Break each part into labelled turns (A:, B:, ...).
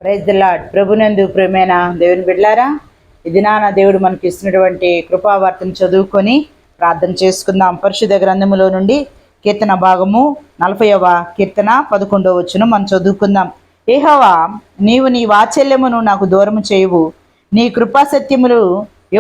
A: Praise the lord. ప్రభునందు ప్రియమైన దేవుని బిడ్డలారా, ఇది నా దేవుడు మనకి ఇస్తున్నటువంటి కృపావార్తను చదువుకొని ప్రార్థన చేసుకుందాం. పరిశుద్ధ గ్రంథములో నుండి కీర్తన భాగము 40వ కీర్తన 11వ వచనం మనం చదువుకుందాం. యెహోవా, నీవు నీ వాత్సల్యమును నాకు దూరము చేయవు, నీ కృపా సత్యములు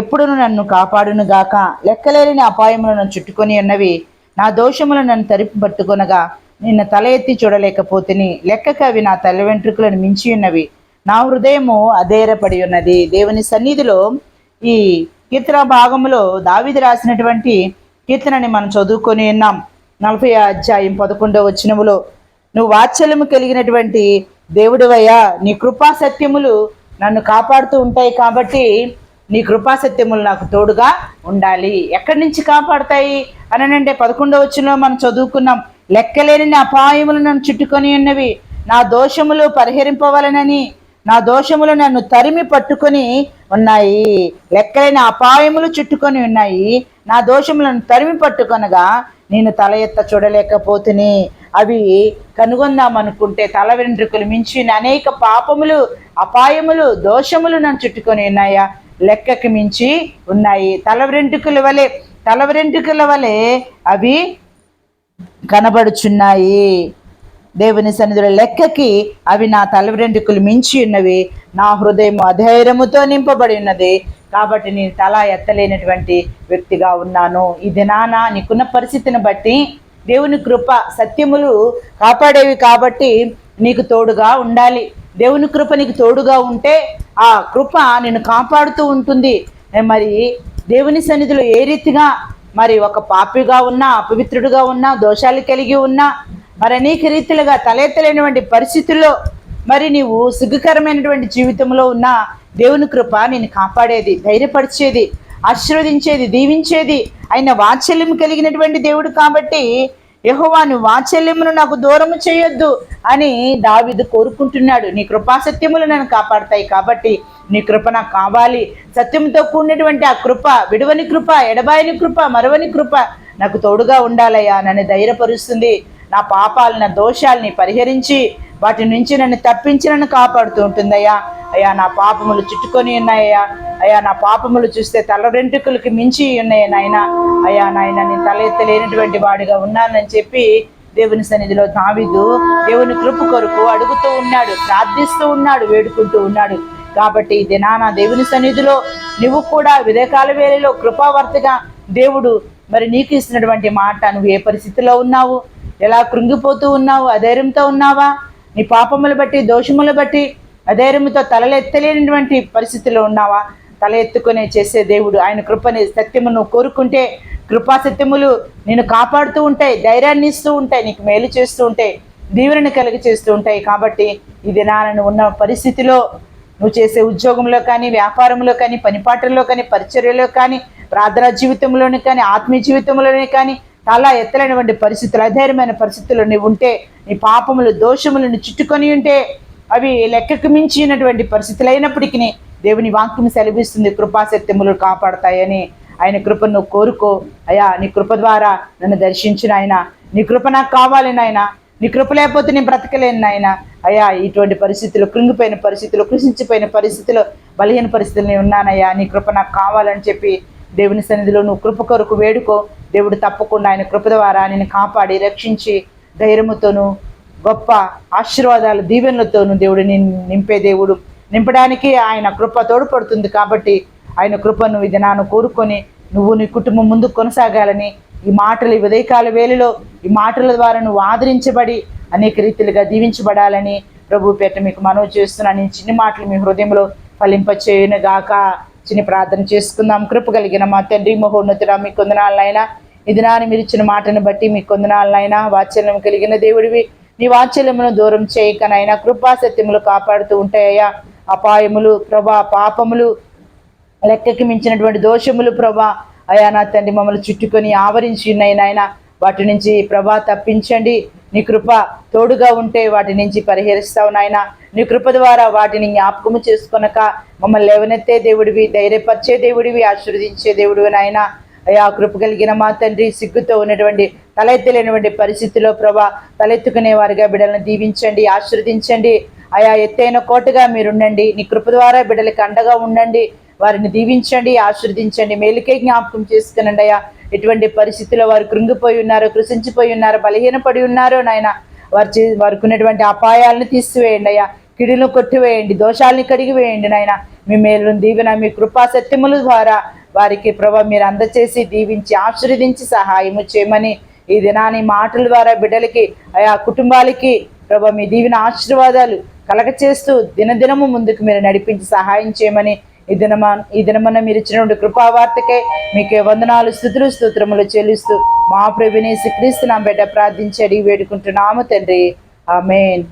A: ఎప్పుడును నన్ను కాపాడును గాక. లెక్కలేని అపాయములు నన్ను చుట్టుకొని ఉన్నవి, నా దోషములు నన్ను తరిపి పట్టుకొనగా నిన్ను తల ఎత్తి చూడలేకపోతుని. లెక్కకు అవి నా తల వెంట్రుకలను మించి ఉన్నవి, నా హృదయము అధైర్యపడి ఉన్నది. దేవుని సన్నిధిలో ఈ కీర్తన భాగంలో దావీదు రాసినటువంటి కీర్తనని మనం చదువుకొని ఉన్నాం. 40వ అధ్యాయం 11వ వచనములో, నువ్వు వాత్సల్యము కలిగినటువంటి దేవుడివయ్యా, నీ కృపా సత్యములు నన్ను కాపాడుతూ ఉంటాయి కాబట్టి నీ కృపా సత్యములు నాకు తోడుగా ఉండాలి. ఎక్కడి నుంచి కాపాడుతాయి అనంటే 11వ వచనంలో మనం చదువుకున్నాం. లెక్కలేని అపాయములు నన్ను చుట్టుకొని ఉన్నవి, నా దోషములు పరిహరింపవలనని నా దోషములు నన్ను తరిమి పట్టుకొని ఉన్నాయి. లెక్కలేని అపాయములు చుట్టుకొని ఉన్నాయి, నా దోషములను తరిమి పట్టుకొనగా నేను తల ఎత్త చూడలేకపోతుని. అవి కనుగొందామనుకుంటే తల వెంట్రుకలు మించిన అనేక పాపములు, అపాయములు, దోషములు నన్ను చుట్టుకొని ఉన్నాయా, లెక్కకి మించి ఉన్నాయి. తల వెంట్రుకల వలె అవి కనబడుచున్నాయి. దేవుని సన్నిధిలో లెక్కకి అవి నా తల వెంట్రుకలు మించి ఉన్నవి, నా హృదయం అధైర్యముతో నింపబడి ఉన్నది కాబట్టి నేను తల ఎత్తలేనటువంటి వ్యక్తిగా ఉన్నాను. ఈ దినాన నీకున్న పరిస్థితిని బట్టి దేవుని కృప సత్యములు కాపాడేవి కాబట్టి నీకు తోడుగా ఉండాలి. దేవుని కృప నీకు తోడుగా ఉంటే ఆ కృప నిన్ను కాపాడుతూ ఉంటుంది. మరి దేవుని సన్నిధిలో ఏ రీతిగా మరి ఒక పాపిగా ఉన్నా, అపవిత్రుడుగా ఉన్నా, దోషాలు కలిగి ఉన్నా, మరి అనేక రీతిలుగా తలెత్తలేనటువంటి పరిస్థితుల్లో మరి నీవు సిగ్గుకరమైనటువంటి జీవితంలో ఉన్న దేవుని కృప నిన్ను కాపాడేది, ధైర్యపరిచేది, ఆశీర్వదించేది, దీవించేది. ఆయన వాత్సల్యం కలిగినటువంటి దేవుడు కాబట్టి యెహోవా, నీ వాత్సల్యమును నాకు దూరము చేయొద్దు అని దావీదు కోరుకుంటున్నాడు. నీ కృపాసత్యములు నన్ను కాపాడతాయి కాబట్టి నీ కృప నాకు కావాలి. సత్యంతో కూడినటువంటి ఆ కృప, విడువని కృప, ఎడబాయని కృప, మరవని కృప నాకు తోడుగా ఉండాలయ్యా. నన్ను ధైర్యపరుస్తుంది. నా పాపాలు, నా దోషాలని పరిహరించి వాటి నుంచి నన్ను తప్పించి నన్ను కాపాడుతూ ఉంటుందయ్యా. అయ్యా, నా పాపములు చుట్టుకొని ఉన్నాయ్యా. అయ్యా, నా పాపములు చూస్తే తల వెంట్రుకలకి మించి ఉన్నాయి నాయన. అయ్యా నాయన, నేను తల ఎత్తలేనటువంటి వాడిగా ఉన్నానని చెప్పి దేవుని సన్నిధిలో దావీదు దేవుని కృప కొరకు అడుగుతూ ఉన్నాడు, ప్రార్థిస్తూ ఉన్నాడు, వేడుకుంటూ ఉన్నాడు. కాబట్టి ఈ దినాన దేవుని సన్నిధిలో నువ్వు కూడా విదేకాల వేళలో కృపావర్తగా దేవుడు మరి నీకు ఇస్తున్నటువంటి మాట, నువ్వు ఏ పరిస్థితిలో ఉన్నావు, ఎలా కృంగిపోతూ ఉన్నావు, అధైర్యంతో ఉన్నావా, నీ పాపములు బట్టి, దోషములు బట్టి అధైర్యంతో తలెత్తలేనటువంటి పరిస్థితిలో ఉన్నావా, తల ఎత్తుకునే చేసే దేవుడు. ఆయన కృపని, సత్యమును కోరుకుంటే కృపా సత్యములు నిన్ను కాపాడుతూ ఉంటాయి, ధైర్యాన్ని ఇస్తూ ఉంటాయి, నీకు మేలు చేస్తూ ఉంటాయి, దీవెనను కలిగి చేస్తూ ఉంటాయి. కాబట్టి ఇది నాన్న ఉన్న పరిస్థితిలో నువ్వు చేసే ఉద్యోగంలో కానీ, వ్యాపారంలో కానీ, పనిపాటల్లో కానీ, పరిచర్యలో కానీ, ప్రార్థనా జీవితంలోనే కానీ, ఆత్మీయ జీవితంలోనే కానీ తల ఎత్తలేనటువంటి పరిస్థితులు, అధైర్యమైన పరిస్థితుల్లో నువ్వు ఉంటే, నీ పాపములు, దోషములను చుట్టుకొని ఉంటే అవి లెక్కకు మించినటువంటి పరిస్థితులు అయినప్పటికీ దేవుని వాక్యం సెలవిస్తుంది కృపాసత్యములు కాపాడతాయని. ఆయన కృపను నువ్వు కోరుకో. అయ్యా, నీ కృప ద్వారా నన్ను దర్శించిన ఆయన, నీ కృప నాకు కావాలి నాయన, నీ కృప లేకపోతే నేను బ్రతకలేను నాయన. అయ్యా, ఇటువంటి పరిస్థితులు, కృంగిపోయిన పరిస్థితులు, కృషించిపోయిన పరిస్థితులు, బలహీన పరిస్థితులు నేను ఉన్నానయ్యా, నీ కృప నాకు కావాలని చెప్పి దేవుని సన్నిధిలో నువ్వు కృప కొరకు వేడుకో. దేవుడు తప్పకుండా ఆయన కృప ద్వారా నిన్ను కాపాడి రక్షించి ధైర్యముతోనూ గొప్ప ఆశీర్వాదాలు, దీవెనలతోనూ దేవుడు నింపే దేవుడు. నింపడానికి ఆయన కృప తోడ్పడుతుంది కాబట్టి ఆయన కృపను ఇది నాను కోరుకొని నువ్వు నీ కుటుంబం ముందు కొనసాగాలని, ఈ మాటలు, ఈ ఉదయకాల వేళలో ఈ మాటల ద్వారా నువ్వు ఆదరించబడి అనేక రీతిలుగా దీవించబడాలని ప్రభు పేట మీకు మనవి చేస్తున్నాను. నేను చిన్ని మాటలు మీ హృదయంలో ఫలింపచేయును గాక. చిన్న ప్రార్థన చేసుకుందాం. కృప కలిగిన మా తండ్రి, మహోన్నతుడా, మీ కొందనాలనైనా ఇది నాని మీరు ఇచ్చిన మాటను బట్టి మీ కొందనాలనైనా, వాత్సల్యం కలిగిన దేవుడివి, నీ వాత్సల్యమును దూరం చేయకనైనా కృపా సత్యములు కాపాడుతూ ఉంటాయ్యా. అపాయములు ప్రభా, పాపములు, లెక్కకి మించినటువంటి దోషములు ప్రభా, అయా నా తండ్రి మమ్మల్ని చుట్టుకొని ఆవరించి ఉన్నాయి నాయన. వాటి నుంచి ప్రభా తప్పించండి. నీ కృప తోడుగా ఉంటే వాటి నుంచి పరిహరిస్తావు నాయన. నీ కృప ద్వారా వాటిని జ్ఞాపకము చేసుకొనక మమ్మల్ని లేవనెత్తే దేవుడివి, ధైర్యపరిచే దేవుడివి, ఆశీర్వదించే దేవుడివి నాయన. అయ్యా, కృప కలిగిన మా తండ్రి, సిగ్గుతో ఉన్నటువంటి తలెత్తలేనటువంటి పరిస్థితిలో ప్రభా తలెత్తుకునే వారిగా బిడ్డలను దీవించండి, ఆశీర్వదించండి. ఆయా ఎత్తైన కోటగా మీరుండండి. నీ కృప ద్వారా బిడ్డలకి అండగా ఉండండి. వారిని దీవించండి, ఆశీర్వదించండి, మేలుకే జ్ఞాపకం చేసుకునండి అయ్యా. ఎటువంటి పరిస్థితుల్లో వారు కృంగిపోయి ఉన్నారో, కృషించిపోయి ఉన్నారో, బలహీనపడి ఉన్నారో నాయన, వారికి ఉన్నటువంటి అపాయాలను తీసివేయండి అయ్యా. కిడులను కొట్టివేయండి, దోషాలని కడిగి వేయండి నాయన. మీ మేలు దీవెన, మీ కృపా సత్యముల ద్వారా వారికి ప్రభా మీరు అందచేసి దీవించి ఆశీర్వదించి సహాయము చేయమని ఈ దినాన్ని మాటల ద్వారా బిడ్డలకి ఆయా కుటుంబాలకి ప్రభా మీ దీవెన ఆశీర్వాదాలు కలగచేస్తూ దినదినము ముందుకు మీరు నడిపించి సహాయం చేయమని ఈ దినమన్న మీరు ఇచ్చినటువంటి కృపావార్తకే మీకే వందనాలు, స్తుతులు, స్తోత్రములు చెల్లిస్తూ మా ప్రభుని యేసు క్రీస్తు నామమున ప్రార్థించి అడిగి వేడుకుంటున్నాము తండ్రి. ఆమేన్.